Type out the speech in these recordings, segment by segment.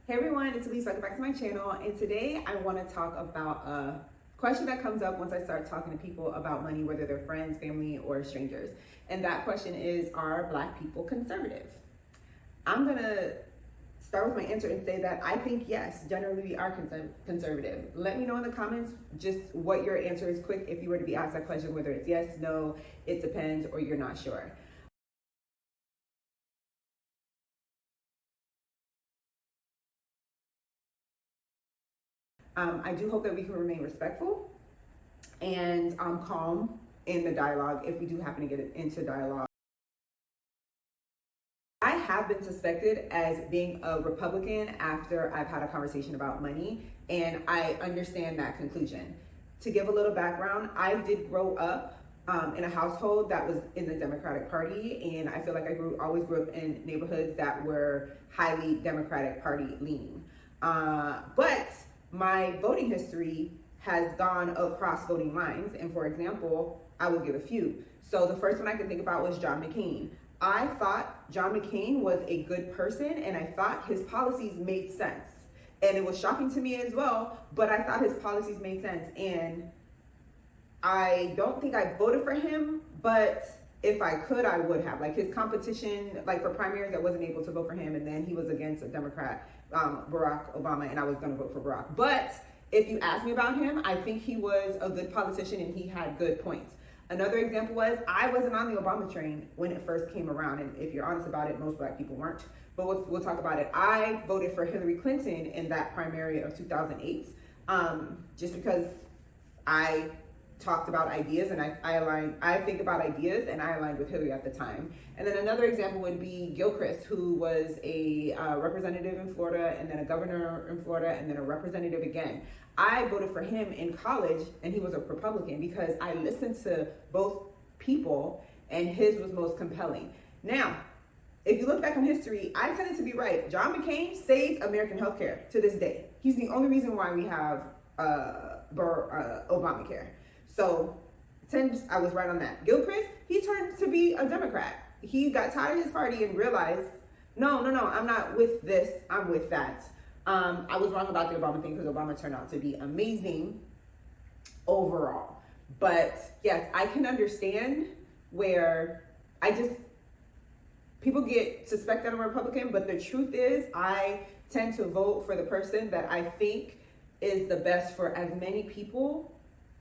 Hey everyone, it's Elise. Welcome back to my channel. And today I want to talk about a question that comes up once I start talking to people about money, whether they're friends, family, or strangers. And that question is, are Black people conservative? I'm going to start with my answer and say that I think yes, generally we are conservative. Let me know in the comments just what your answer is quick if you were to be asked that question, whether it's yes, no, it depends, or you're not sure. I do hope that we can remain respectful and calm in the dialogue if we do happen to get into dialogue. I have been suspected as being a Republican after I've had a conversation about money, and I understand that conclusion. To give a little background, I did grow up in a household that was in the Democratic Party, and I feel like I always grew up in neighborhoods that were highly Democratic Party leaning. But my voting history has gone across voting lines, and for example, I will give a few. So the first one I can think about was John McCain. I thought John McCain was a good person, and I thought his policies made sense. And it was shocking to me as well, but I thought his policies made sense. And I don't think I voted for him, but if I could, I would have. Like his competition, like for primaries, I wasn't able to vote for him, and then he was against a Democrat, Barack Obama, and I was going to vote for Barack. But if you ask me about him, I think he was a good politician and he had good points. Another example was I wasn't on the Obama train when it first came around, and if you're honest about it, most Black people weren't. But we'll talk about it. I voted for Hillary Clinton in that primary of 2008, just because I talked about ideas and I think about ideas, and I aligned with Hillary at the time. And then another example would be Gilchrist, who was a representative in Florida, and then a governor in Florida, and then a representative again. I voted for him in college, and he was a Republican, because I listened to both people, and his was most compelling. Now, if you look back on history, I tended to be right. John McCain saved American healthcare to this day. He's the only reason why we have Obamacare. So, I was right on that. Gilchrist, he turned to be a Democrat. He got tired of his party and realized, no, I'm not with this, I'm with that. I was wrong about the Obama thing, because Obama turned out to be amazing overall. But yes, I can understand where people get suspected I'm a Republican, but the truth is I tend to vote for the person that I think is the best for as many people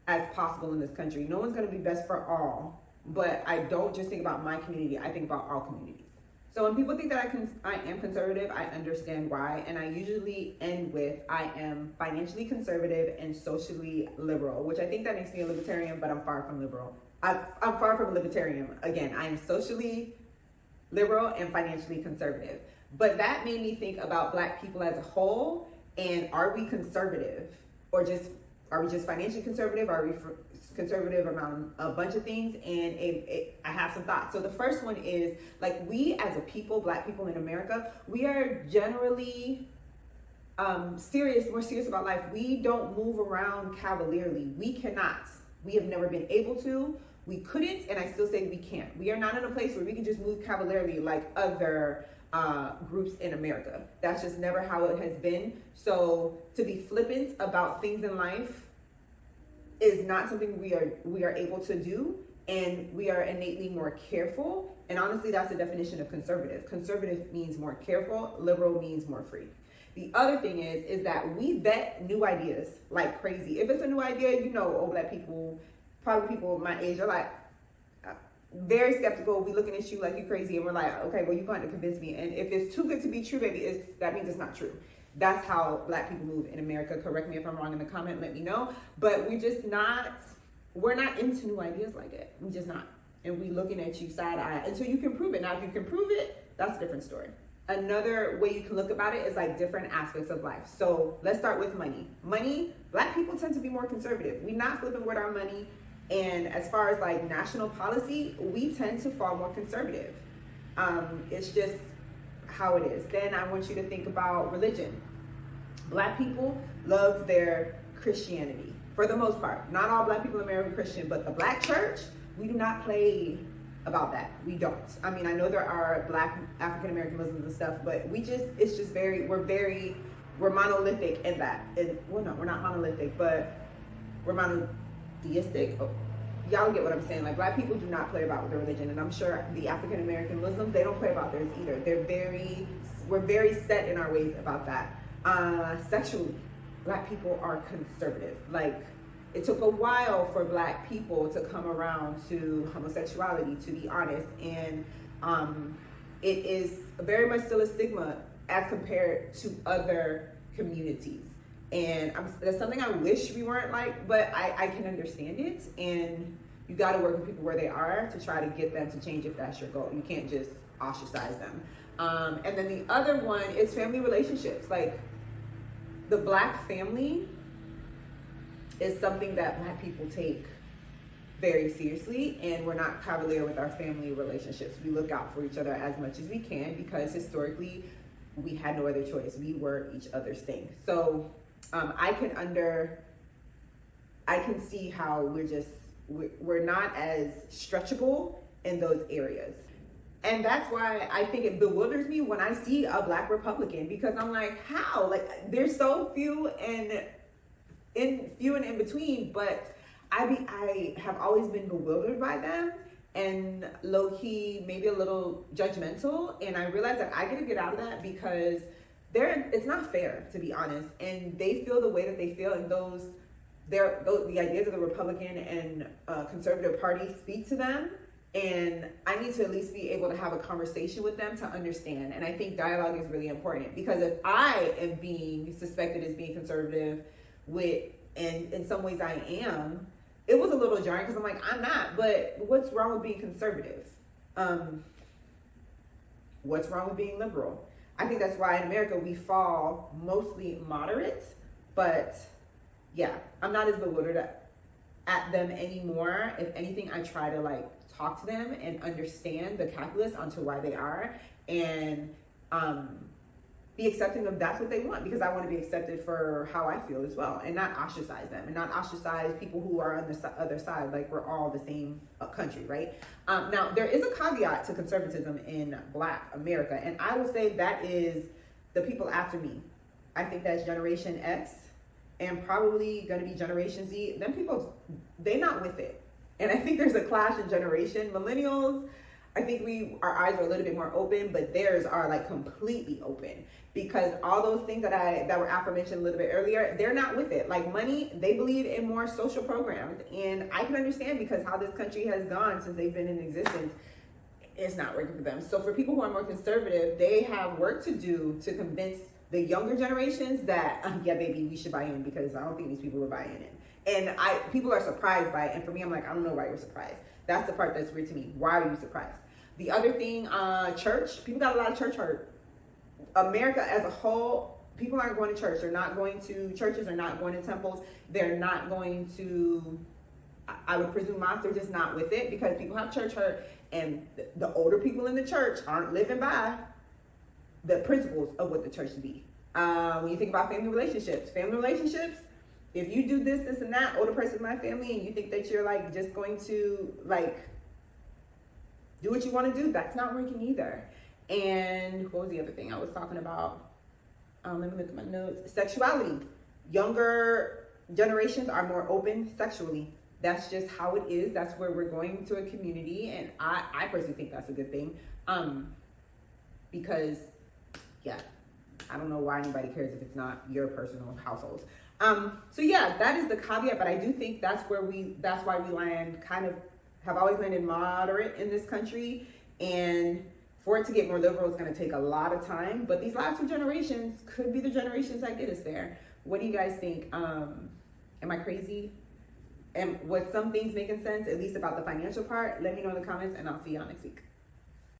as possible in this country. No one's going to be best for all, but I don't just think about my community, I think about all communities. So when people think that I am conservative, I understand why, and I usually end with I am financially conservative and socially liberal, which I think that makes me a libertarian, but I'm far from liberal. I'm far from a libertarian. Again, I am socially liberal and financially conservative. But that made me think about Black people as a whole, and are we conservative, or are we just financially conservative? Are we conservative around a bunch of things? And I have some thoughts. So the first one is, like, we as a people, Black people in America, we are generally more serious about life. We don't move around cavalierly. We cannot. We have never been able to. We couldn't, and I still say we can't. We are not in a place where we can just move cavalierly like other groups in America. That's just never how it has been. So to be flippant about things in life is not something we are able to do, and we are innately more careful. And honestly, that's the definition of conservative. Conservative means more careful, liberal means more free. The other thing is that we vet new ideas like crazy. If it's a new idea, old Black people, probably people my age, are like very skeptical. We looking at you like you're crazy, and we're like, okay, well, you're going to convince me. And if it's too good to be true, baby, that means it's not true. That's how Black people move in America. Correct me if I'm wrong in the comment, let me know. But we're not into new ideas like that. We're just not. And we looking at you side eye until you can prove it. Now, if you can prove it, that's a different story. Another way you can look about it is like different aspects of life. So let's start with money. Money, Black people tend to be more conservative. We're not flipping with our money. And as far as like national policy, we tend to fall more conservative. It's just how it is. Then I want you to think about religion. Black people love their Christianity for the most part. Not all Black people in America are Christian, but the Black church, we do not play about that. We don't. I mean, I know there are Black African American Muslims and stuff, but we're very we're monolithic in that. And well, no, we're not monolithic, but we're monotheistic. Oh, y'all get what I'm saying. Like, Black people do not play about with their religion, and I'm sure the African American Muslims, they don't play about theirs either. We're very set in our ways about that. Sexually, Black people are conservative. Like, it took a while for Black people to come around to homosexuality, to be honest, and it is very much still a stigma as compared to other communities. And that's something I wish we weren't like, but I can understand it. And you got to work with people where they are to try to get them to change if that's your goal. You can't just ostracize them. And then the other one is family relationships. Like, the Black family is something that Black people take very seriously, and we're not cavalier with our family relationships. We look out for each other as much as we can because historically we had no other choice. We were each other's thing. So I can see how we're not as stretchable in those areas. And that's why I think it bewilders me when I see a Black Republican, because I'm like, how? Like, there's so few and in between, but I have always been bewildered by them and low-key maybe a little judgmental. And I realize that I gotta get out of that because it's not fair, to be honest. And they feel the way that they feel, and the ideas of the Republican and conservative party speak to them. And I need to at least be able to have a conversation with them to understand. And I think dialogue is really important, because if I am being suspected as being conservative, and in some ways I am, it was a little jarring because I'm like, I'm not, but what's wrong with being conservative? What's wrong with being liberal? I think that's why in America we fall mostly moderate, but yeah, I'm not as bewildered at them anymore. If anything, I try to like talk to them and understand the calculus onto why they are, and be accepting of that's what they want, because I want to be accepted for how I feel as well, and not ostracize them, and not ostracize people who are on the other side. Like, we're all the same country, right? Now, there is a caveat to conservatism in Black America, and I would say that is the people after me. I think that's Generation X, and probably going to be Generation Z. Them people, they're not with it. And I think there's a clash in generation. Millennials, I think our eyes are a little bit more open, but theirs are like completely open, because all those things that were aforementioned a little bit earlier, they're not with it. Like money, they believe in more social programs, and I can understand, because how this country has gone since they've been in existence, it's not working for them. So for people who are more conservative, they have work to do to convince the younger generations that yeah, baby, we should buy in, because I don't think these people are buying in. And people are surprised by it, and for me, I'm like, I don't know why you're surprised. That's the part that's weird to me. Why are you surprised? The other thing, church, people got a lot of church hurt. America as a whole, people aren't going to church. They're not going to churches. They're not going to temples. They're not going to, I would presume, mosques. They're just not with it, because people have church hurt, and the older people in the church aren't living by the principles of what the church should be. When you think about family relationships, if you do this, and that, older person in my family, and you think that you're like just going to like do what you want to do, that's not working either. And what was the other thing I was talking about? Let me look at my notes. Sexuality. Younger generations are more open sexually. That's just how it is. That's where we're going to a community, and I personally think that's a good thing. Because yeah, I don't know why anybody cares if it's not your personal households. So yeah, that is the caveat, but I do think that's why we land have always landed moderate in this country, and for it to get more liberal is going to take a lot of time, but these last two generations could be the generations that get us there. What do you guys think? Am I crazy? And was some things making sense, at least about the financial part? Let me know in the comments, and I'll see y'all next week.